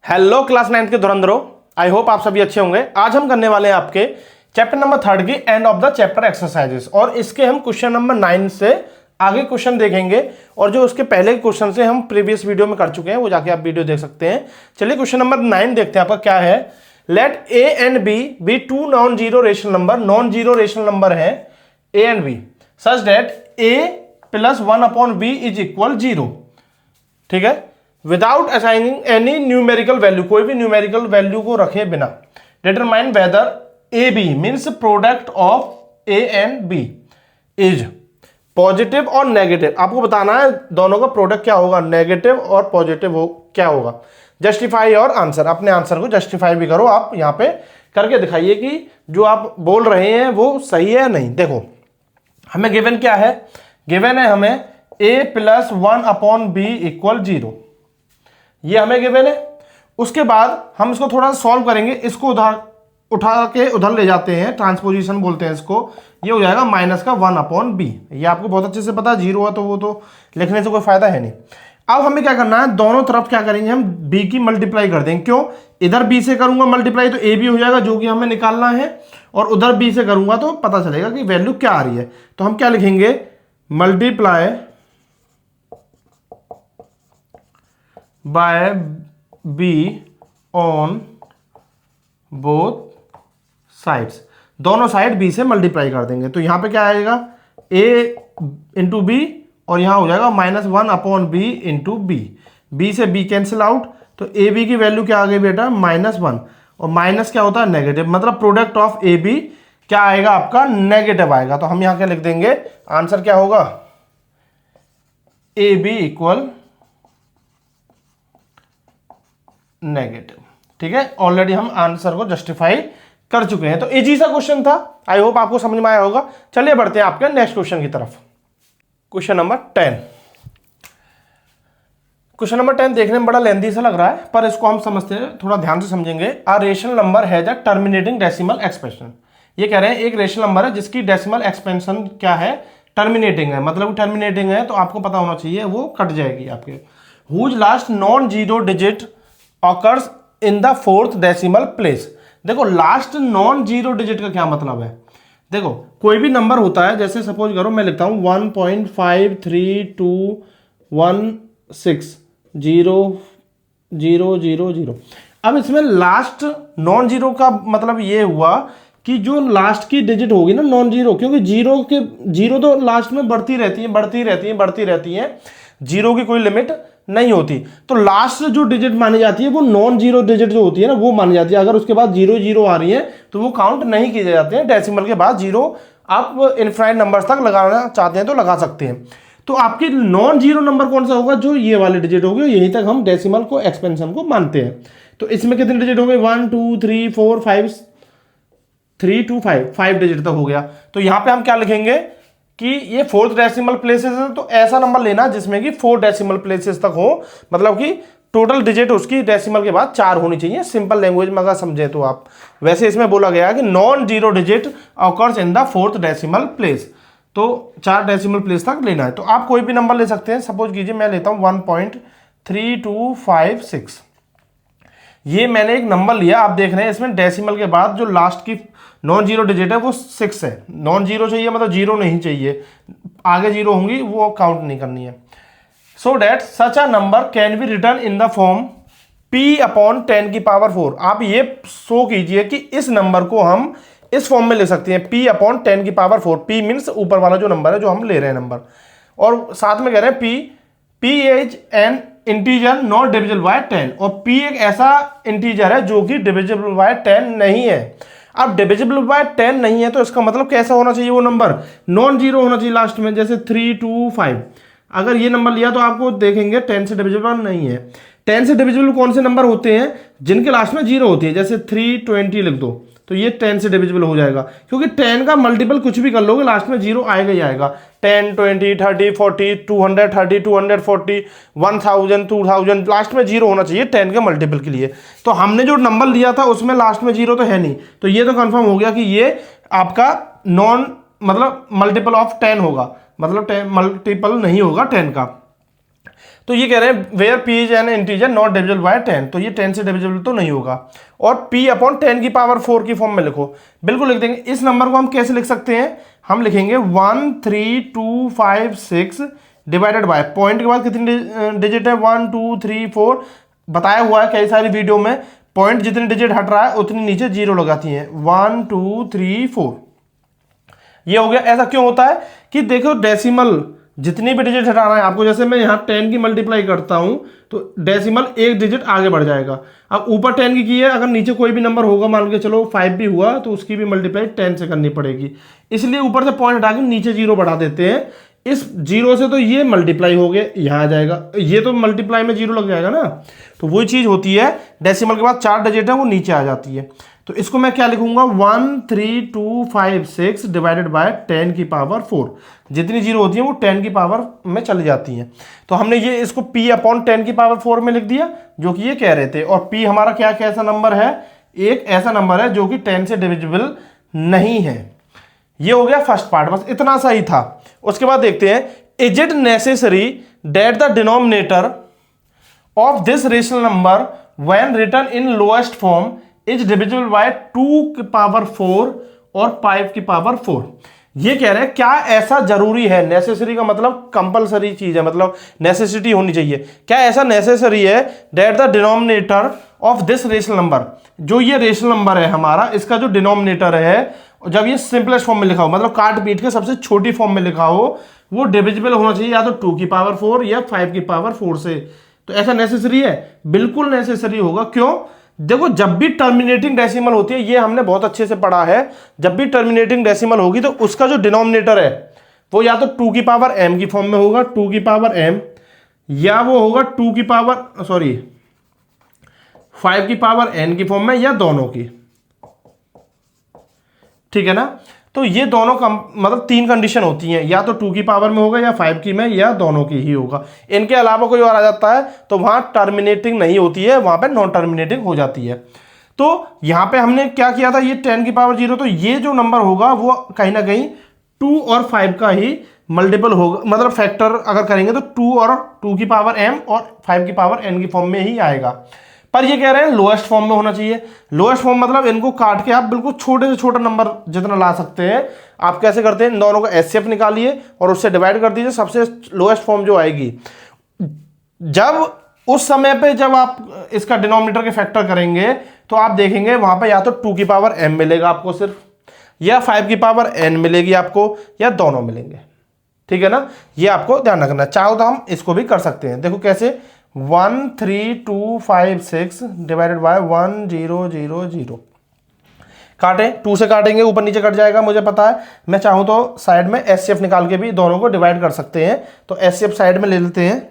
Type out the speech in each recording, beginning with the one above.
Hello class 9th के धुरंधरों, I hope आप सभी अच्छे होंगे। आज हम करने वाले हैं आपके चैप्टर नंबर 3 की end of the chapter exercises और इसके हम क्वेश्चन नंबर 9 से आगे क्वेश्चन देखेंगे और जो उसके पहले क्वेश्चन से हम प्रीवियस वीडियो में कर चुके हैं वो जाके आप वीडियो देख सकते हैं। चलिए क्वेश्चन नंबर 9 देखते हैं आपका क्या है। Let a and b be two non zero rational number, non zero rational number है a and b such that a plus 1/b is equal 0। ठीक है, without assigning any numerical value, कोई भी न्यूमेरिकल वैल्यू को रखे बिना। Determine whether a b means product of a and b is positive और negative. आपको बताना है दोनों का प्रोडक्ट क्या होगा, नेगेटिव और पॉजिटिव हो क्या होगा। जस्टिफाई और आंसर, अपने आंसर को जस्टिफाई भी करो। आप यहां पे करके दिखाइए कि जो आप बोल रहे हैं वो सही है या नहीं। देखो हमें गिवन क्या है, गिवन है हमें a प्लस 1/b इक्वल 0, ये हमें गिवन है। उसके बाद हम इसको थोड़ा सॉल्व करेंगे, इसको उठा के उधर ले जाते हैं, ट्रांसपोजिशन बोलते हैं इसको। ये हो जाएगा माइनस का 1/b। ये आपको बहुत अच्छे से पता है, 0 है तो वो तो लिखने से कोई फायदा है नहीं। अब हमें क्या करना है, दोनों तरफ क्या करेंगे हम b की मल्टीप्लाई कर देंगे। क्यों, इधर b से करूंगा मल्टीप्लाई तो a भी हो जाएगा जो कि हमें निकालना है, और उधर b से करूंगा तो पता चलेगा कि वैल्यू क्या आ रही है। तो हम क्या लिखेंगे, multiply by b on both sides, दोनों साइड b से मल्टीप्लाई कर देंगे। तो यहां पे क्या आएगा, a इंटू बी और यहां हो जाएगा minus 1/b into B. b से b कैंसिल आउट, तो ए बी की वैल्यू क्या आ गई बेटा, -1। और माइनस क्या होता है, नेगेटिव, मतलब प्रोडक्ट ऑफ ए बी क्या आएगा आपका, नेगेटिव आएगा। तो हम यहां क्या लिख देंगे, आंसर क्या होगा, ए बी इक्वल नेगेटिव। ठीक है, ऑलरेडी हम आंसर को जस्टिफाई कर चुके हैं। तो इजी सा क्वेश्चन था, आई होप आपको समझ में आया होगा। चलिए बढ़ते हैं आपके नेक्स्ट क्वेश्चन की तरफ। Question number 10। क्वेश्चन नंबर 10 देखने में बड़ा लेंथी सा लग रहा है, पर इसको हम समझते हैं, थोड़ा ध्यान से समझेंगे। A rational number has a terminating decimal expansion. ये कह रहे हैं एक रेशनल नंबर है जिसकी डेसिमल एक्सपेंशन क्या है, टर्मिनेटिंग है। मतलब टर्मिनेटिंग है तो आपको पता होना चाहिए वो कट जाएगी आपके। Whose last non zero digit occurs in the fourth decimal place. देखो लास्ट नॉन जीरो डिजिट का क्या मतलब है, देखो कोई भी नंबर होता है, जैसे सपोज करो मैं लिखता हूं 1.532160000। अब इसमें लास्ट नॉन जीरो का मतलब ये हुआ कि जो लास्ट की डिजिट होगी ना नॉन जीरो, क्योंकि जीरो तो लास्ट में बढ़ती रहती है, जीरो की कोई लिमिट नहीं होती। तो लास्ट जो डिजिट मानी जाती है वो नॉन जीरो डिजिट जो होती है ना वो मानी जाती है। अगर उसके बाद 0 आ रही है तो वो काउंट नहीं किए जाते हैं। डेसिमल के बाद 0 आप इनफाइनाइट नंबर्स तक लगाना चाहते हैं तो लगा सकते हैं। तो आपकी नॉन जीरो नंबर कौन सा होगा, जो ये वाली डिजिट होगी, यहीं तक हम डेसिमल को एक्सपेंशन को मानते हैं। तो इसमें कितने डिजिट हो गए, 1 2 3 4 5 3 2 5 डिजिट तक हो गया। तो यहां पे हम क्या लिखेंगे कि ये फोर्थ डेसिमल प्लेसेस है, तो ऐसा नंबर लेना जिसमें कि 4 डेसिमल प्लेसेस तक हो, मतलब कि टोटल डिजिट उसकी डेसिमल के बाद 4 होनी चाहिए। सिंपल लैंग्वेज में अगर समझे तो आप, वैसे इसमें बोला गया है कि non zero digit occurs in the fourth decimal place, तो 4 डेसिमल प्लेस तक लेना है। तो आप कोई भी नंबर ले सकते हैं। सपोज कीजिए मैं लेता हूं 1.3256। ये मैंने एक नंबर लिया, आप देख रहे हैं इसमें डेसिमल के बाद जो लास्ट की नॉन जीरो डिजिट है वो 6 है। नॉन जीरो चाहिए मतलब 0 नहीं चाहिए, आगे 0 होंगी वो काउंट नहीं करनी है। So that such a number can be written in the form p/10⁴। आप ये शो कीजिए कि इस नंबर को हम इस फॉर्म में ले सकते हैं, p/10⁴। p मीन्स ऊपर वाला जो नंबर है जो हम ले रहे हैं नंबर, और साथ में कह रहे हैं p is an integer not divisible by 10, और p एक ऐसा इंटीजर है जो कि डिविजिबल बाय 10 नहीं है। अब डिविजिबल बाय 10 नहीं है तो इसका मतलब कैसा होना चाहिए, वो नंबर नॉन जीरो होना चाहिए लास्ट में, जैसे 325। अगर ये नंबर लिया तो आपको देखेंगे 10 से डिविजिबल नहीं है। 10 से डिविजिबल कौन से नंबर होते हैं, जिनके लास्ट में 0 होती है, जैसे 320 लिख दो तो ये 10 से डिविजिबल हो जाएगा, क्योंकि 10 का मल्टीपल कुछ भी कर लोगे लास्ट में 0 आएगा ही आएगा। 10 20 30 40 230 240 1000 2000 लास्ट में 0 होना चाहिए 10 के मल्टीपल के लिए। तो हमने जो नंबर लिया था उसमें लास्ट में 0 तो है नहीं, तो ये तो कंफर्म हो गया कि ये आपका नॉन मतलब मल्टीपल ऑफ 10 होगा, मतलब 10 मल्टीपल नहीं होगा 10 का। तो ये कह रहे हैं where p is an integer not divisible by 10, तो ये 10 से डिविजिबल तो नहीं होगा। और p अपॉन 10 की पावर 4 की फॉर्म में लिखो, बिल्कुल लिख देंगे। इस नंबर को हम कैसे लिख सकते हैं, हम लिखेंगे 13256 डिवाइडेड बाय, पॉइंट के बाद कितनी डिजिट है 1 2 3 4, बताया हुआ है कई सारी वीडियो में, पॉइंट जितनी डिजिट हट रहा है उतनी नीचे जीरो लगाती है, 1 2 3 4, ये हो गया। ऐसा क्यों होता है कि देखो डेसिमल जितनी भी डिजिट हटाना है आपको, जैसे मैं यहाँ 10 की मल्टीप्लाई करता हूं तो डेसिमल एक डिजिट आगे बढ़ जाएगा। अब ऊपर 10 की है, अगर नीचे कोई भी नंबर होगा, मान के चलो 5 भी हुआ तो उसकी भी मल्टीप्लाई 10 से करनी पड़ेगी, इसलिए ऊपर से पॉइंट हटा के नीचे जीरो बढ़ा देते हैं। इस जीरो से तो ये मल्टीप्लाई हो गए, यहाँ आ जाएगा, ये तो मल्टीप्लाई में जीरो लग जाएगा ना, तो वही चीज होती है, डेसिमल के बाद 4 डिजिट है वो नीचे आ जाती है। तो इसको मैं क्या लिखूंगा 13256 डिवाइडेड बाय 10 की पावर 4, जितनी जीरो होती है वो 10 की पावर में चली जाती हैं। तो हमने ये इसको p अपॉन 10 की पावर 4 में लिख दिया, जो कि ये कह रहे थे। और p हमारा क्या कैसा नंबर है, एक ऐसा नंबर है जो कि 10 से डिविजिबल नहीं है। ये हो गया फर्स्ट पार्ट, बस इतना सा ही था। उसके बाद देखते हैं, is it necessary that the denominator of this rational number when written in lowest form is divisible by 2 की पावर 4 और 5 की पावर 4। ये कह रहे हैं क्या ऐसा जरूरी है, नेसेसरी का मतलब कंपलसरी चीज है, मतलब नेसेसिटी होनी चाहिए, क्या ऐसा नेसेसरी है that the denominator of this rational number, जो ये रेशनल नंबर है हमारा, इसका जो डिनोमिनेटर है, जब ये सिंपलेस्ट फॉर्म में लिखा हो, मतलब काट पीट के सबसे छोटी फॉर्म में लिखा हो, वो डिविजिबल होना चाहिए या तो 2 की पावर 4 या 5 की पावर 4 से। तो ऐसा नेसेसरी है, बिल्कुल नेसेसरी होगा। क्यों, देखो जब भी टर्मिनेटिंग डेसिमल होती है, ये हमने बहुत अच्छे से पढ़ा है, जब भी टर्मिनेटिंग डेसिमल होगी तो उसका जो डिनोमिनेटर है वो या तो 2 की पावर m की फॉर्म में होगा, 2 की पावर m, या वो होगा 2 की पावर 5 की पावर n की फॉर्म में, या दोनों की, ठीक है ना। तो ये दोनों मतलब 3 कंडीशन होती हैं, या तो 2 की पावर में होगा या 5 की में, या दोनों की ही होगा। इनके अलावा कोई और आ जाता है तो वहां टर्मिनेटिंग नहीं होती है, वहां पे नॉन टर्मिनेटिंग हो जाती है। तो यहां पे हमने क्या किया था, ये 10 की पावर 0, तो ये जो नंबर होगा वो कहीं ना कहीं 2 और 5 का ही मल्टीपल होगा, मतलब फैक्टर अगर करेंगे तो 2 और 2 की पावर m और 5 की पावर n की फॉर्म में ही आएगा। पर ये कह रहे हैं लोएस्ट फॉर्म में होना चाहिए। लोएस्ट फॉर्म मतलब इनको काट के आप बिल्कुल छोटे से छोटा नंबर जितना ला सकते हैं। आप कैसे करते हैं, इन दोनों का एचसीएफ निकालिए और उससे डिवाइड कर दीजिए, सबसे लोएस्ट फॉर्म जो आएगी, जब उस समय पे जब आप इसका डिनोमिनेटर के फैक्टर करेंगे तो आप देखेंगे वहां पे या तो 2 की पावर m मिलेगा आपको सिर्फ, या 5 की पावर n मिलेगी आपको, या दोनों मिलेंगे, ठीक है ना। ये आपको ध्यान रखना। चाहो तो हम इसको भी कर सकते हैं, देखो कैसे, 13256 डिवाइडेड बाय 1000, काटे 2 से काटेंगे ऊपर नीचे कट जाएगा, मुझे पता है। मैं चाहूं तो साइड में एचसीएफ निकाल के भी दोनों को डिवाइड कर सकते हैं, तो एचसीएफ साइड में ले लेते हैं।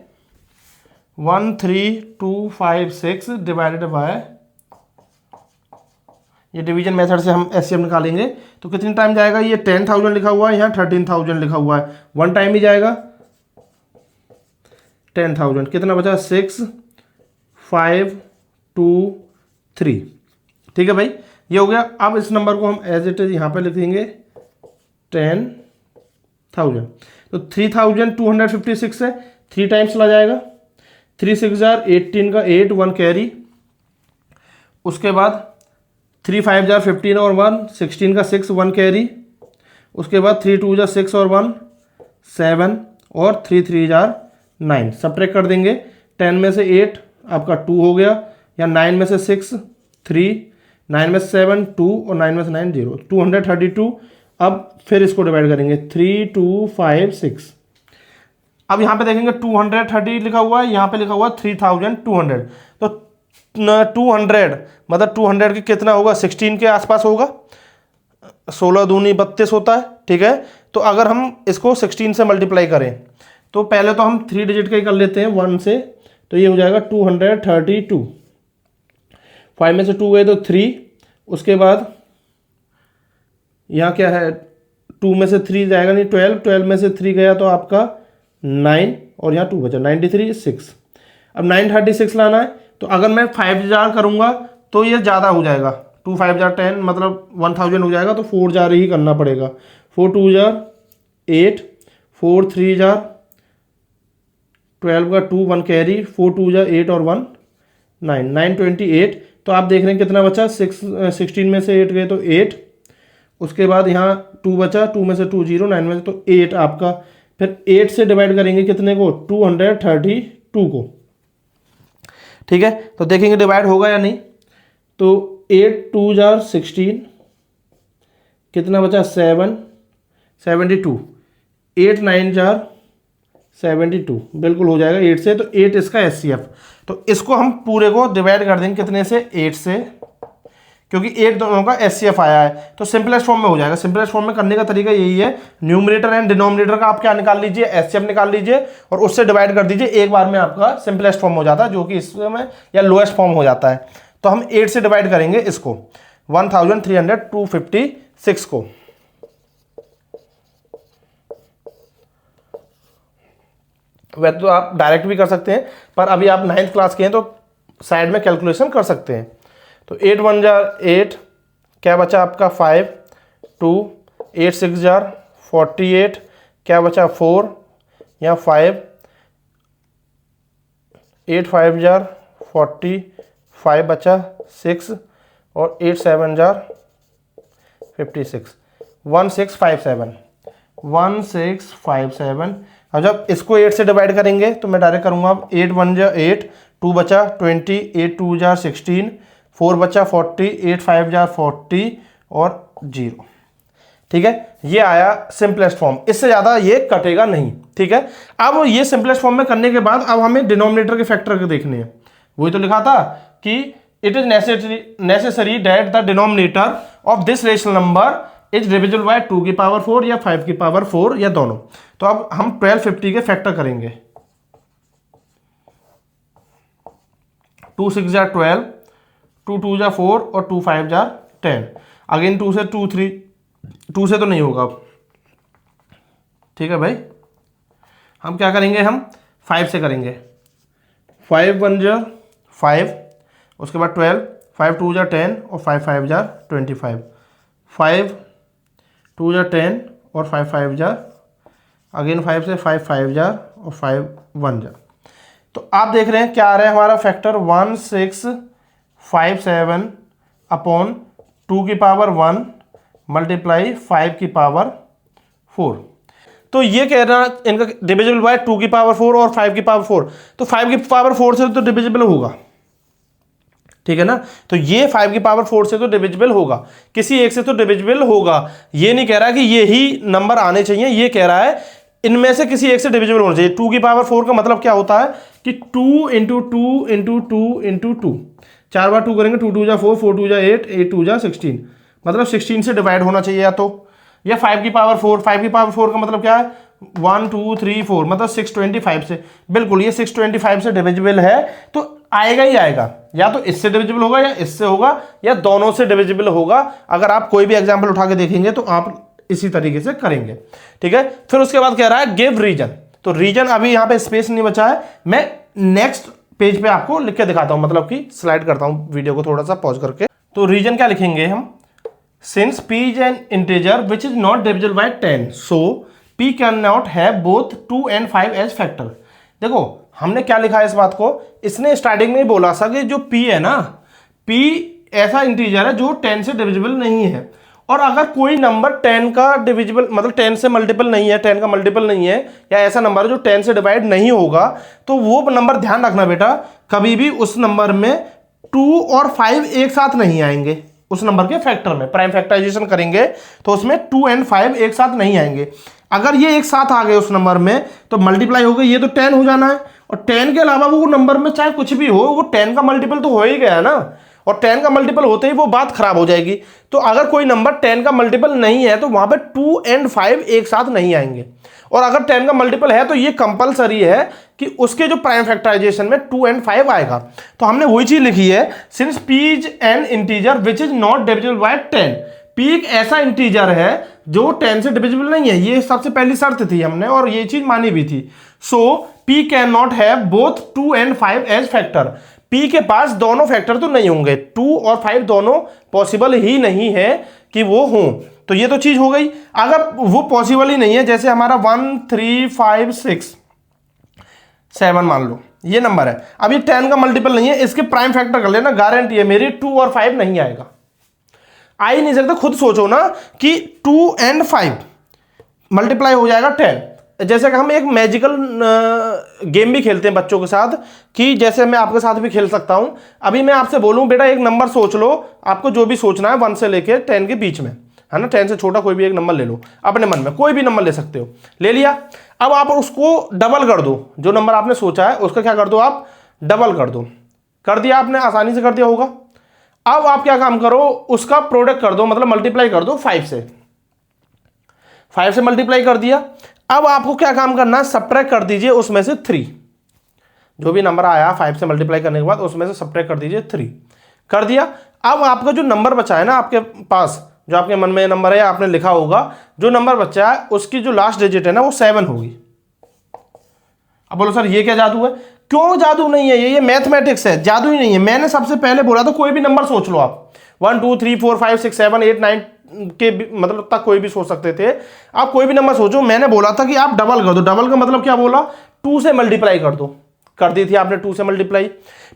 13256 डिवाइडेड बाय, ये डिवीजन मेथड से हम एचसीएफ निकालेंगे तो कितनी टाइम जाएगा, ये 10,000 लिखा हुआ है, यहाँ 13,000 लिखा हुआ है, 1 टाइम ही जाएगा। 10,000 कितना बचा, 6 5 2 3, ठीक है भाई, ये हो गया। अब इस नंबर को हम एज इट इज यहाँ पे लिख देंगे 10,000, तो 3,256 है, 3 टाइम्स चला जाएगा, 3 6 18 का 8 1 कैरी, उसके बाद 3 5 15 और 1 16 का 6 1 कैरी, उसके बाद 3 2 6 और 1 7 और 3 3 9, सब्ट्रैक्ट कर देंगे। 10 में से 8 आपका 2 हो गया, या 9 में से 6 3, 9 में से 7 2 और 9 में से 9 0, 232। अब फिर इसको डिवाइड करेंगे 3 2 5 6। अब यहाँ पे देखेंगे 230 लिखा हुआ है, यहाँ पे लिखा हुआ है 3200, तो 200 मतलब 200 की कितना होगा, 16 के आसपास होगा, 16 दूनी 32 होता है, ठीक है। तो अगर हम इसको 16 से मल्टीप्लाई करें तो पहले तो हम 3 डिजिट का ही कर लेते हैं 1 से, तो ये हो जाएगा 232, 5 में से 2 गए तो 3, उसके बाद यहाँ क्या है, 2 में से 3 जाएगा नहीं, 12, 12 में से 3 गया तो आपका 9, और यहाँ 2 बचा, 93 6। अब 936 लाना है, तो अगर मैं 5000 करूँगा तो ये ज़्यादा हो जाएगा, 2 5 10 मतलब 1000 हो जाएगा, तो 4 जार ही करना पड़ेगा, 4 2 8, 4 3 12 का 2 1 कैरी, 4 2 जा 8 और 1 9, 9 28। तो आप देख रहे हैं कितना बचा, 16 में से 8 गए तो 8, उसके बाद यहाँ 2 बचा, 2 में से 2 0, 9 में से तो 8 आपका। फिर 8 से डिवाइड करेंगे कितने को, 232 को। ठीक है, तो देखेंगे डिवाइड होगा या नहीं। तो 8 2 जार 16, कितना बचा 7 72, 8 9 जार 72, बिल्कुल हो जाएगा 8 से। तो 8 इसका HCF। तो इसको हम पूरे को डिवाइड कर देंगे कितने से, 8 से, क्योंकि 8 दोनों का HCF आया है। तो सिंपलेस्ट फॉर्म में हो जाएगा। सिंपलेस्ट फॉर्म में करने का तरीका यही है, न्यूमरेटर एंड डिनोमिनेटर का आप क्या निकाल लीजिए, HCF निकाल लीजिए और उससे डिवाइड कर दीजिए, एक बार में आपका सिंपलेस्ट फॉर्म हो जाता है, जो कि इसमें या लोएस्ट फॉर्म हो जाता है। तो हम 8 से डिवाइड करेंगे इसको, 1300 को। वैसे तो आप डायरेक्ट भी कर सकते हैं, पर अभी आप 9th क्लास के हैं तो साइड में कैलकुलेशन कर सकते हैं। तो 8 1 जार 8, क्या बचा आपका 5 2, 8 6 जार 48, क्या बचा 4 या 5, 8 5 जार 40, 5 बचा 6 और 8 7 जार 56, 1657, 1657। अब जब इसको 8 से डिवाइड करेंगे तो मैं डायरेक्ट करूंगा, 8 1 जा 8, 2 बचा 20, 8 2 जार 16, 4 बचा 40, 8 5 जार 40 और 0। ठीक है, ये आया सिंपलेस्ट फॉर्म, इससे ज़्यादा ये कटेगा नहीं। ठीक है, अब ये सिंपलेस्ट फॉर्म में करने के बाद अब हमें डिनोमिनेटर के फैक्टर देखने हैं। वही तो लिखा था कि it is necessary that the denominator of this rational number is divisible by 2 की पावर 4 या 5 की पावर 4 या दोनों। तो अब हम 1250 के फैक्टर करेंगे। 2 6 जार 12, 2 2 जा 4 और 2 5 जा 10। अगेन 2 से 2 3, 2 से तो नहीं होगा अब। ठीक है भाई, हम क्या करेंगे, हम 5 से करेंगे। 5 1 जा 5, उसके बाद 12, 5 2 जा 10 और 5 5 जा 25, 5 2 जा 10 और 5 5 जा, अगेन 5 से 5 5 जा और 5 1 जा। तो आप देख रहे हैं क्या आ रहा है हमारा फैक्टर, 1657 अपॉन 2 की पावर 1 मल्टीप्लाई 5 की पावर 4। तो ये कह रहा है इनका डिविजिबल बाय 2 की पावर 4 और 5 की पावर 4। तो 5 की पावर 4 से तो डिविजिबल होगा। ठीक है ना, तो ये 5 की पावर 4 से तो डिविजिबल होगा, किसी एक से तो डिविजिबल होगा। ये नहीं कह रहा कि ये ही नंबर आने चाहिए, ये कह रहा है इनमें से किसी एक से डिविजिबल होना चाहिए। 2 की पावर 4 का मतलब क्या होता है कि 2 इंटू 2 इंटू 2 इंटू 2, 4 बार 2 करेंगे, 2 2 जा 4, 4 2 जा 8, 8 2 जा 16, मतलब 16 से डिवाइड होना चाहिए या तो, या 5 की पावर 4। 5 की पावर 4 का मतलब क्या है, 1 2 3 4, मतलब 625 से। बिल्कुल ये 625 से डिविजिबल है, तो आएगा ही आएगा, या तो इससे डिविजिबल होगा या इससे होगा या दोनों से डिविजिबल होगा। अगर आप कोई भी एग्जाम्पल उठा के देखेंगे तो आप इसी तरीके से करेंगे। ठीक है, फिर उसके बाद कह रहा है गिव रीजन। तो रीजन अभी यहां पे स्पेस नहीं बचा है, मैं नेक्स्ट पेज पे आपको लिख के दिखाता हूं, मतलब कि स्लाइड करता हूं वीडियो को थोड़ा सा पॉज करके। तो रीजन क्या लिखेंगे हम, since p is an integer which is not divisible by 10, so p can not have both 2 and 5 as factor. देखो हमने क्या लिखा है इस बात को, इसने स्टार्टिंग में ही बोला था कि जो p है ना, p ऐसा इंटीजर है जो 10 से डिविजिबल नहीं है। और अगर कोई नंबर 10 का डिविजिबल, मतलब 10 से मल्टीपल नहीं है, 10 का मल्टीपल नहीं है, या ऐसा नंबर है जो 10 से डिवाइड नहीं होगा, तो वो नंबर ध्यान रखना बेटा, कभी भी उस नंबर में 2 और 5 एक साथ नहीं आएंगे। उस नंबर के फैक्टर में प्राइम फैक्टराइजेशन करेंगे तो उसमें 2 and 5 एक साथ नहीं आएंगे। अगर ये एक साथ आ गए उस नंबर में तो मल्टीप्लाई हो गई, ये तो 10 हो जाना है। और 10 के अलावा वो नंबर में चाहे कुछ भी हो, वो 10 का मल्टीपल तो हो ही गया ना, और 10 का मल्टीपल होते ही वो बात खराब हो जाएगी। तो अगर कोई नंबर 10 का मल्टीपल नहीं है तो वहां पे 2 and 5 एक साथ नहीं आएंगे। और अगर 10 का मल्टीपल है तो ये कंपलसरी है कि उसके जो प्राइम फैक्टराइजेशन में 2 and 5 आएगा। तो हमने वही चीज लिखी है, since p is an integer which is not divisible by 10। p एक ऐसा इंटीजर है जो 10 से डिविजिबल नहीं है, ये सबसे पहली शर्त थी हमने और ये चीज मानी भी थी। सो p can not have both 2 and 5 as factor. p के पास दोनों फैक्टर तो नहीं होंगे, 2 और 5 दोनों पॉसिबल ही नहीं है कि वो हों। तो ये तो चीज हो गई। अगर वो पॉसिबल ही नहीं है, जैसे हमारा 1 3 5 6, 7 मान लो ये नंबर है। अब ये 10 का मल्टीपल नहीं है, इसके प्राइम फैक्टर कर लेना, गारंटी है मेरी 2 और 5 नहीं आएगा, आ ही नहीं सकता। खुद सोचो ना कि 2 and 5 मल्टीप्लाई हो जाएगा 10। जैसे कि हम एक मैजिकल गेम भी खेलते हैं बच्चों के साथ, कि जैसे मैं आपके साथ भी खेल सकता हूं। अभी मैं आपसे बोलूं बेटा एक नंबर सोच लो, आपको जो भी सोचना है 1 से लेके 10 के बीच में, है ना, 10 से छोटा कोई भी एक नंबर ले लो अपने मन में, कोई भी नंबर ले सकते हो, ले लिया। अब आप उसको डबल कर दो, जो नंबर आपने सोचा है उसका क्या कर दो, आप डबल कर दो। कर दिया आपने, आसानी से कर दिया होगा। अब आप क्या काम करो, उसका प्रोडक्ट कर दो, मतलब मल्टीप्लाई कर दो 5 से। 5 से मल्टीप्लाई कर दिया। अब आपको क्या काम करना है, सब्ट्रैक्ट कर दीजिए उसमें से 3। जो भी नंबर आया 5 से मल्टीप्लाई करने के बाद उसमें से सब्ट्रैक्ट कर दीजिए 3। कर दिया। अब आपका जो नंबर बचा है ना आपके पास, जो आपके मन में नंबर है आपने लिखा होगा, जो नंबर बचा है उसकी जो लास्ट डिजिट है ना वो 7 होगी। अब बोलो सर ये क्या जादू है? क्यों जादू नहीं है, ये मैथमेटिक्स है, जादू ही नहीं है। मैंने सबसे पहले बोला था कोई भी नंबर सोच लो आप, 1 2 3 4 5 6 7 8 9 के मतलब तक कोई भी सोच सकते थे आप, कोई भी नंबर सोचो। मैंने बोला था कि आप डबल कर दो। डबल का मतलब क्या बोला, 2 से मल्टीप्लाई कर दो। कर दी थी आपने 2 से मल्टीप्लाई।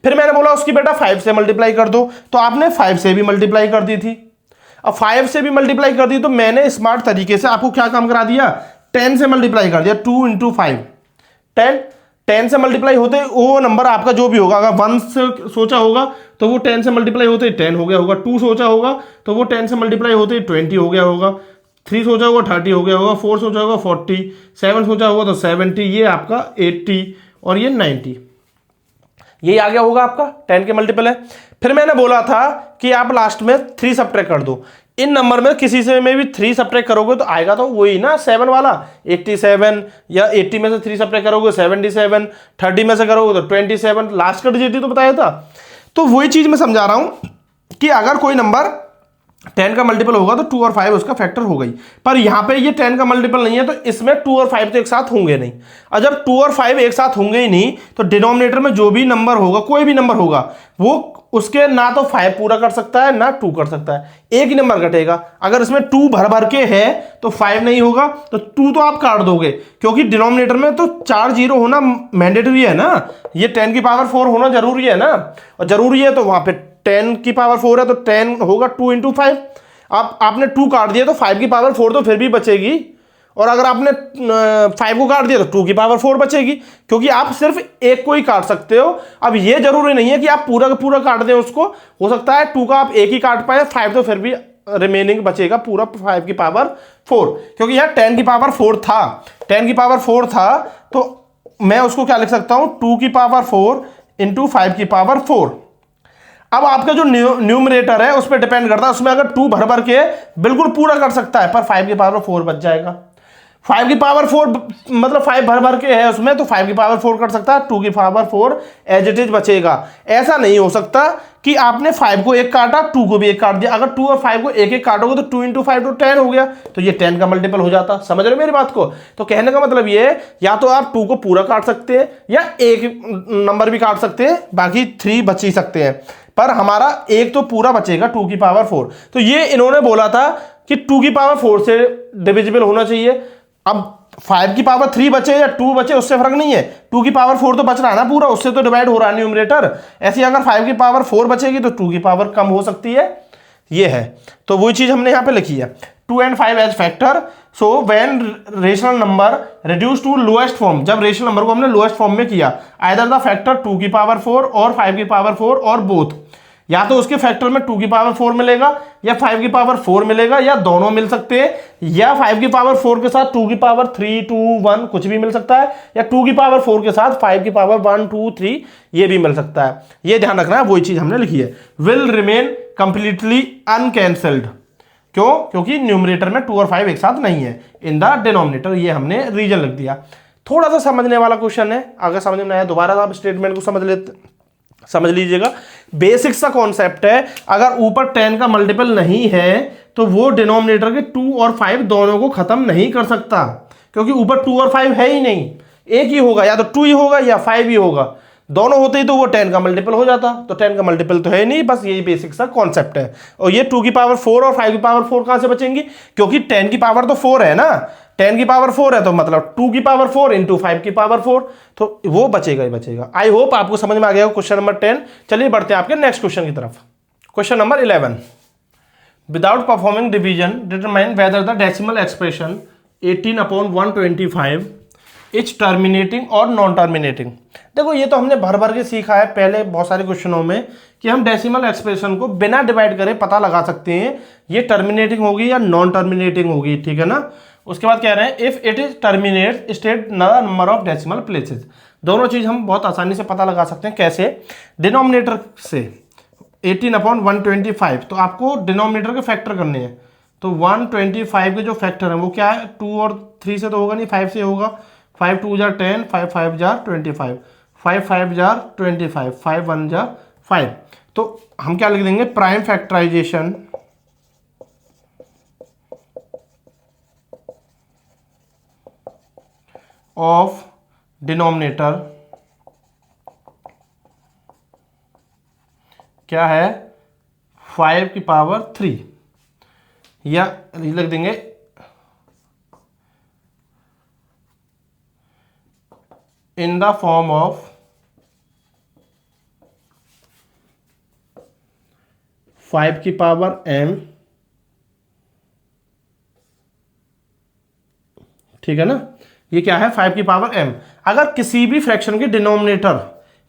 फिर मैंने बोला उसकी बेटा 5 से मल्टीप्लाई कर दो, तो आपने 5 से भी मल्टीप्लाई कर दी थी। अब 5 से भी मल्टीप्लाई कर दी तो मैंने स्मार्ट तरीके से आपको क्या काम करा दिया, 10 से मल्टीप्लाई कर दिया। 2 × 5 10 से मल्टीप्लाई होते वो नंबर आपका जो भी होगा, अगर 1 से सोचा होगा तो वो 10 से मल्टीप्लाई होते 10 हो गया होगा। 2 सोचा होगा तो वो 10 से मल्टीप्लाई होते 20 हो गया होगा। 3 सोचा होगा 30 हो गया होगा। 4 सोचा होगा 40। 7 सोचा होगा तो 70, ये आपका 80 और ये 90, ये आ गया होगा आपका 10 के मल्टीपल है। फिर मैंने बोला था कि आप लास्ट में 3 सब्ट्रैक्ट कर दो। इन नंबर में किसी से में भी 3 सब्ट्रैक्ट करोगे तो आएगा तो वही ना 7 वाला, 87, या 80 में से 3 सब्ट्रैक्ट करोगे 77, 30 में से करोगे तो 27, लास्ट का डिजिट ही तो बताया था। तो वही चीज मैं समझा रहा हूं कि अगर कोई नंबर 10 का मल्टीपल होगा तो 2 और 5 उसका फैक्टर हो गई, पर यहां पे ये 10 का मल्टीपल नहीं है तो इसमें 2 और 5 तो एक साथ होंगे नहीं। और जब 2 और 5 एक साथ होंगे ही नहीं तो डिनोमिनेटर में जो भी नंबर होगा, कोई भी नंबर होगा, वो उसके ना तो 5 पूरा कर सकता है ना 2 कर सकता है, एक ही नंबर घटेगा। अगर इसमें 2 भर भर के है तो 5 नहीं होगा, तो 2 तो आप काट दोगे, क्योंकि डिनोमिनेटर में तो 4 जीरो होना मैंडेटरी है ना, ये 10 की पावर 4 होना जरूरी है ना, और जरूरी है तो वहां पे 10 की पावर 4 है तो 10 होगा 2 × 5। आपने 2 काट दिया तो 5 की पावर 4 तो फिर भी बचेगी, और अगर आपने 5 को काट दिया तो 2 की पावर 4 बचेगी, क्योंकि आप सिर्फ एक को ही काट सकते हो। अब ये जरूरी नहीं है कि आप पूरा का पूरा काट दें उसको, हो सकता है 2 का आप एक ही काट पाए, 5 तो फिर भी रिमेनिंग बचेगा पूरा 5 की पावर 4, क्योंकि यार 10 की पावर 4 था, 10 की पावर 4 था तो मैं उसको क्या लिख सकता हूं, 2 की पावर 4 × 5 की पावर 4। अब आपका जो न्यूमरेटर है उस पर डिपेंड करता है, उसमें अगर 2 भर भर के बिल्कुल पूरा कर सकता है, पर 5 की पावर 4 बच जाएगा। 5 की पावर 4 मतलब 5 भर भर के है उसमें, तो 5 की पावर 4 कर सकता है, 2 की पावर 4 एज इट इज बचेगा। ऐसा नहीं हो सकता कि आपने 5 को एक काटा 2 को भी एक काट दिया। अगर 2 और 5 को एक एक काटोगे तो 2 × 5 तो 10 हो गया, तो ये 10 का मल्टीपल हो जाता। समझ रहे हो मेरी बात को? तो कहने का मतलब ये है, या तो आप 2 को पूरा काट सकते हैं या एक नंबर भी काट सकते हैं, बाकी 3 बच ही सकते हैं, पर हमारा एक तो पूरा बचेगा 2 की पावर 4। तो ये इन्होंने बोला था कि 2 की पावर 4 से डिविजिबल होना चाहिए। अब 5 की पावर 3 बचे या 2 बचे उससे फर्क नहीं है, 2 की पावर 4 तो बच रहा है ना पूरा, उससे तो डिवाइड हो रहा है न्यूमरेटर। ऐसे अगर 5 की पावर 4 बचेगी तो 2 की पावर कम हो सकती है, ये है। तो वही चीज हमने यहां पे लिखी है, 2 and 5 as factor. So when rational number reduce to lowest form, जब रेशनल नंबर को हमने लोएस्ट फॉर्म में किया, आइदर द फैक्टर 2 की पावर 4 और 5 की पावर 4 और बोथ, या तो उसके फैक्टर में 2 की पावर 4 मिलेगा या 5 की पावर 4 मिलेगा, या दोनों मिल सकते हैं, या 5 की पावर 4 के साथ 2 की पावर 3 2 1 कुछ भी मिल सकता है, या 2 की पावर 4 के साथ 5 की पावर 1 2 3 ये भी मिल सकता है। ये ध्यान रखना है, वही चीज हमने लिखी है, विल रिमेन कंप्लीटली अनकैंसल्ड। क्यों? क्योंकि न्यूमरेटर में 2 और 5 एक साथ नहीं है इन द डिनोमिनेटर, ये हमने रीजन लिख दिया। थोड़ा सा समझने वाला क्वेश्चन है, अगर समझ में आया दोबारा आप स्टेटमेंट को समझ लीजिएगा। बेसिक सा कॉन्सेप्ट है, अगर ऊपर 10 का मल्टीपल नहीं है तो वो डिनोमिनेटर के 2 और 5 दोनों को खत्म नहीं कर सकता, क्योंकि ऊपर 2 और 5 है ही नहीं, एक ही होगा, या तो 2 ही होगा या 5 ही होगा। दोनों होते ही तो वो 10 का मल्टीपल हो जाता, तो 10 का मल्टीपल तो है नहीं, बस यही बेसिक सा कॉन्सेप्ट है। और ये 2 की पावर 4 और 5 की पावर 4 कहां से बचेंगी, क्योंकि 10 की पावर तो 4 है ना, 10 की पावर 4 है तो मतलब 2 की पावर 4 इंटू 5 की पावर 4, तो वो बचेगा ही बचेगा। आई होप आपको समझ में आ गया क्वेश्चन नंबर 10। चलिए बढ़ते हैं आपके नेक्स्ट क्वेश्चन की तरफ। Question number 11, without performing division determine whether the decimal expression 18/125 is terminating और नॉन टर्मिनेटिंग। देखो ये तो हमने भर भर के सीखा है पहले बहुत सारे क्वेश्चनों में कि हम डेसिमल एक्सप्रेशन को बिना डिवाइड करे पता लगा सकते हैं ये टर्मिनेटिंग होगी या नॉन टर्मिनेटिंग होगी, ठीक है ना। उसके बाद कह रहे हैं if it is terminate state number of decimal places. दोनों चीज हम बहुत आसानी से पता लगा सकते हैं। कैसे, डिनोमिनेटर से 18/125, तो आपको डिनोमिनेटर के फैक्टर करने हैं, तो 125 के जो फैक्टर है वो क्या है, 2 और 3 से तो होगा नहीं, 5 से होगा। 5 2 जार 10, 5 5 जार 25, 5 5 जार 25, 5 1 जार 5। तो हम क्या लिख देंगे, प्राइम फैक्टराइजेशन ऑफ डिनोमिनेटर क्या है, 5 की पावर 3, या लिख देंगे इन द फॉर्म ऑफ 5 की पावर m, ठीक है ना। ये क्या है, 5 की पावर m। अगर किसी भी फ्रैक्शन के डिनोमिनेटर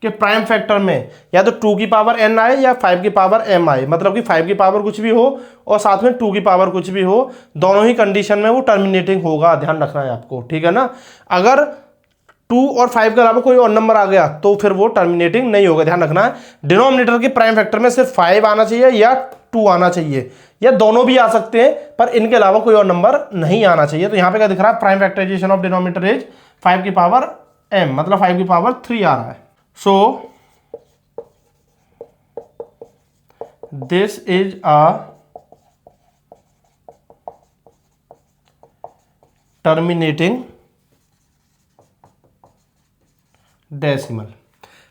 के प्राइम फैक्टर में या तो 2 की पावर n आए या 5 की पावर m आए, मतलब कि 5 की पावर कुछ भी हो और साथ में 2 की पावर कुछ भी हो, दोनों ही कंडीशन में वो टर्मिनेटिंग होगा, ध्यान रखना है आपको, ठीक है ना। अगर 2 और 5 के अलावा कोई और नंबर आ गया तो फिर वो टर्मिनेटिंग नहीं होगा, ध्यान रखना है। डिनोमिनेटर के प्राइम फैक्टर में सिर्फ 5 आना चाहिए या 2 आना चाहिए, या दोनों भी आ सकते हैं, पर इनके अलावा कोई और नंबर नहीं आना चाहिए। तो यहां पे क्या दिख रहा है, prime factorisation of denominator is 5 की पावर m, मतलब 5 की पावर 3 आ रहा है। So this is a terminating decimal,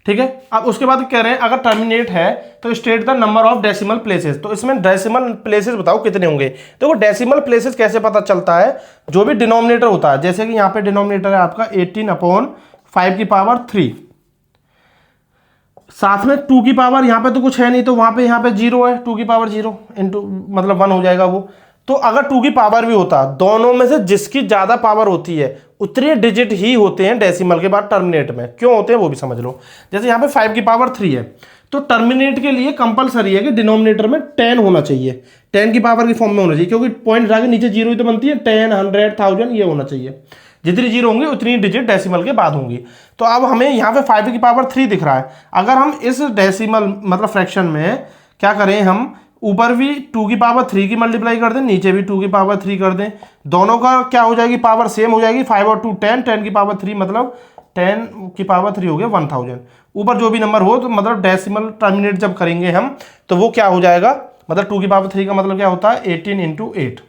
ठीक है। अब उसके बाद कह रहे हैं अगर टर्मिनेट है तो state the number of decimal places. तो इसमें डेसिमल प्लेसेस बताओ कितने होंगे। देखो डेसिमल प्लेसेस कैसे पता चलता है, जो भी डिनोमिनेटर होता है, जैसे कि यहां पे डिनोमिनेटर है आपका 18/5 की पावर 3, साथ में 2 की पावर यहां पे तो कुछ है नहीं, तो वहां पे यहां पे 0 है, 2 की पावर 0 इंटू मतलब 1 हो जाएगा वो। तो अगर 2 की पावर भी होता, दोनों में से जिसकी ज्यादा पावर होती है उतने डिजिट ही होते हैं डेसिमल के बाद टर्मिनेट में। क्यों होते हैं वो भी समझ लो। जैसे यहाँ पे 5 की पावर 3 है, तो टर्मिनेट के लिए कंपलसरी है कि डिनोमिनेटर में 10 होना चाहिए, 10 की पावर की फॉर्म में होना चाहिए, क्योंकि पॉइंट हटा के नीचे 0 ही तो बनती है, 10 100 1000 ये होना चाहिए। जितनी 0 होंगे उतनी डिजिट डेसिमल के बाद होंगी। तो अब हमें यहाँ पे 5 की पावर 3 दिख रहा है। अगर हम इस डेसिमल मतलब फ्रैक्शन में क्या करें, हम ऊपर भी 2 की पावर 3 की मल्टीप्लाई कर दें, नीचे भी 2 की पावर 3 कर दें, दोनों का क्या हो जाएगी, पावर सेम हो जाएगी। 5 और 2 10, 10 की पावर 3 मतलब 10 की पावर 3 हो गया 1000। ऊपर जो भी नंबर हो तो मतलब डेसिमल टर्मिनेट जब करेंगे हम तो वो क्या हो जाएगा, मतलब 2 की पावर 3 का मतलब क्या होता है 18 इंटू 8,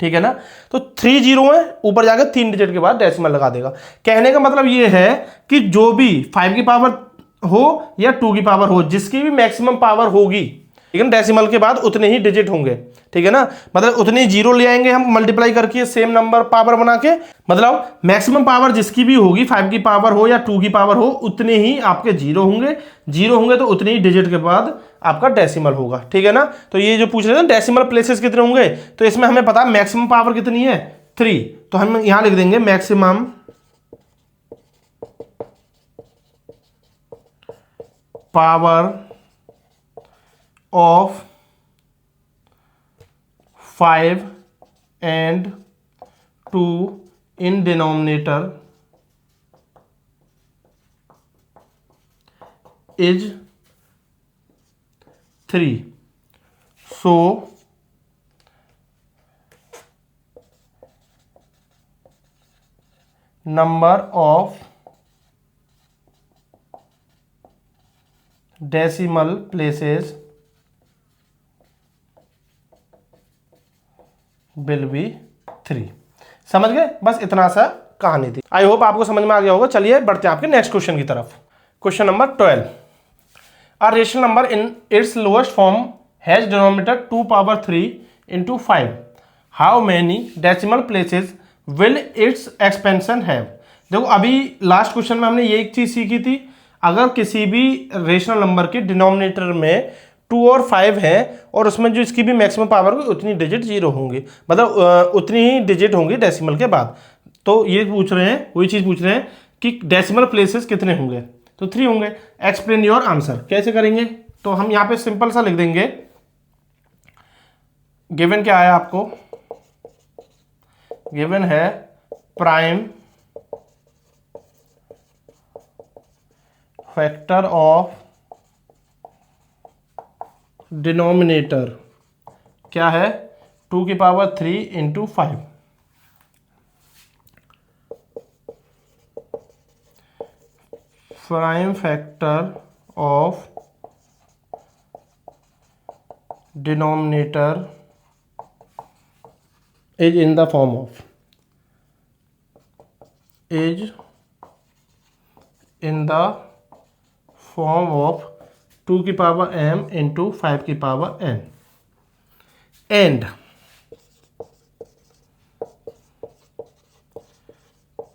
ठीक है ना। तो 3 0 है, ऊपर जाकर 3 डिजिट के बाद डेसिमल लगा देगा। कहने का मतलब ये है कि जो भी 5 की पावर हो या 2 की पावर हो, जिसकी भी मैक्सिमम पावर होगी, लेकिन डेसिमल के बाद उतने ही डिजिट होंगे, ठीक है ना। मतलब उतने 0 ले आएंगे हम मल्टीप्लाई करके सेम नंबर पावर बना के, मतलब मैक्सिमम पावर जिसकी भी होगी, 5 की पावर हो या 2 की पावर हो, उतने ही आपके 0 होंगे। 0 होंगे तो उतने ही डिजिट के बाद आपका डेसिमल होगा, ठीक है ना। तो ये जो पूछ रहे थे डेसिमल प्लेसेस कितने होंगे, तो इसमें हमें पता मैक्सिमम पावर कितनी है 3, तो हम यहां लिख देंगे maximum power of 5 and 2 in denominator is 3. So number of decimal places will be 3। समझ गए, बस इतना सा कहानी थी। आई होप आपको समझ में आ गया होगा। चलिए बढ़ते हैं आपके नेक्स्ट क्वेश्चन की तरफ। Question number 12, a rational number in its lowest form has denominator 2 power 3 into 5, how many decimal places will it's expansion have. देखो अभी लास्ट क्वेश्चन में हमने ये एक चीज सीखी थी, अगर किसी भी रेशनल नंबर के डिनोमिनेटर में 2 और 5 है और उसमें जो इसकी भी मैक्सिमम पावर होगी उतनी डिजिट जीरो होंगी, मतलब उतनी ही डिजिट होंगी डेसिमल के बाद। तो ये पूछ रहे हैं, वही चीज़ पूछ रहे हैं कि डेसिमल प्लेसेस कितने होंगे, तो 3 होंगे। एक्सप्लेन योर आंसर, कैसे करेंगे, तो हम यहाँ पे सिंपल सा लिख देंगे, गिवन क्या है आपको, गिवन है प्राइम फैक्टर ऑफ डिनोमिनेटर क्या है 2 की power 3 into 5, prime factor of denominator is in the form of, is in the form of 2 की पावर m into 5 की पावर n, and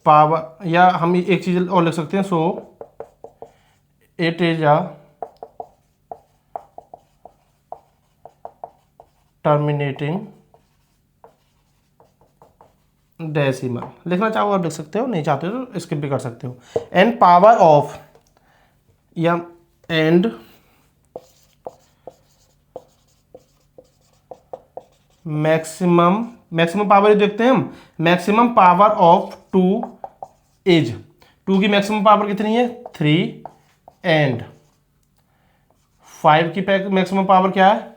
पावर, या हम एक चीज और लिख सकते हैं, so it is a terminating decimal. लिखना चाहो आप लिख सकते हो, नहीं चाहते हो तो स्किप भी कर सकते हो। एंड पावर ऑफ, या एंड मैक्सिमम पावर देखते हैं हम, मैक्सिमम पावर ऑफ 2 इज, 2 की मैक्सिमम पावर कितनी है 3, एंड 5 की मैक्सिमम पावर क्या है,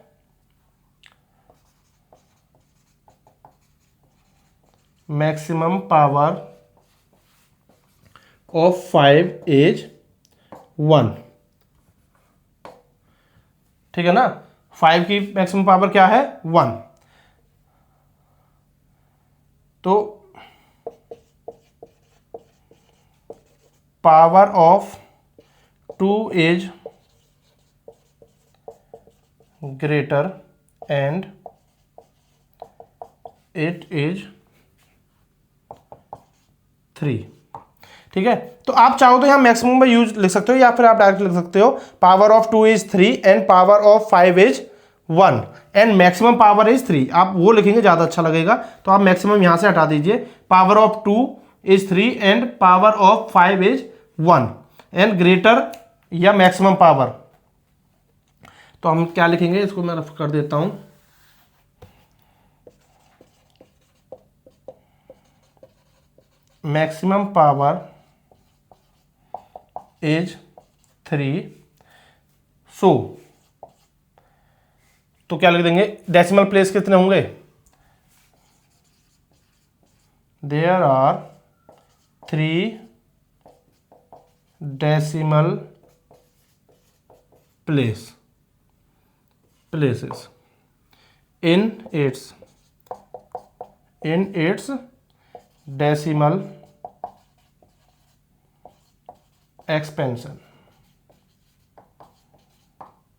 मैक्सिमम पावर ऑफ 5 इज 1, ठीक है ना। 5 की मैक्सिमम पावर क्या है 1, तो power of 2 is greater and it is 3, ठीक है। तो आप चाहो तो यहाँ मैक्सिमम में यूज लिख सकते हो, या फिर आप डायरेक्ट लिख सकते हो power of 2 is 3 and power of 5 is 1 and maximum power is 3, आप वो लिखेंगे ज़्यादा अच्छा लगेगा। तो आप मैक्सिमम यहाँ से हटा दीजिए, power of 2 is 3 and power of 5 is 1 and greater या मैक्सिमम पावर, तो हम क्या लिखेंगे, इसको मैं रफ कर देता हूँ, मैक्सिमम पावर इज 3, सो तो क्या लिख देंगे, डेसिमल प्लेस कितने होंगे, there are 3 decimal places in its decimal expansion,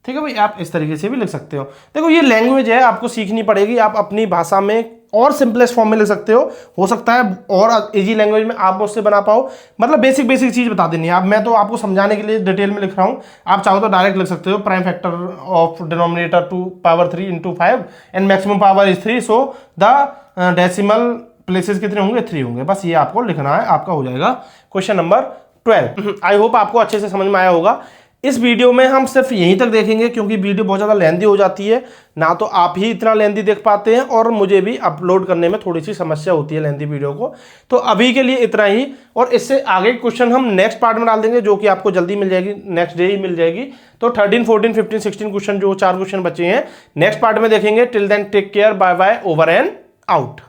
ठीक है भाई। आप इस तरीके से भी लिख सकते हो। देखो ये लैंग्वेज है, आपको सीखनी पड़ेगी, आप अपनी भाषा में और सिंपलेस्ट फॉर्म में लिख सकते हो सकता है और इजी लैंग्वेज में आप मुझसे बना पाओ, मतलब बेसिक चीज बता देनी है। आप, मैं तो आपको समझाने के लिए डिटेल में लिख रहा हूँ, आप चाहो तो डायरेक्ट लिख सकते हो, prime factor of denominator 2 power 3 into 5 and maximum power is 3, so the decimal places कितने होंगे 3 होंगे, बस ये आपको लिखना है, आपका हो जाएगा क्वेश्चन नंबर 12। आई होप आपको अच्छे से समझ में आया होगा। इस वीडियो में हम सिर्फ यहीं तक देखेंगे क्योंकि वीडियो बहुत ज़्यादा लेंदी हो जाती है, ना तो आप ही इतना लेंदी देख पाते हैं और मुझे भी अपलोड करने में थोड़ी सी समस्या होती है लेंदी वीडियो को। तो अभी के लिए इतना ही, और इससे आगे क्वेश्चन हम नेक्स्ट पार्ट में डाल देंगे जो कि आपको जल्दी मिल जाएगी, नेक्स्ट डे ही मिल जाएगी। तो 13, 14, 15, 16 क्वेश्चन, जो 4 क्वेश्चन बचे हैं नेक्स्ट पार्ट में देखेंगे। Till then take care, bye bye, over and out.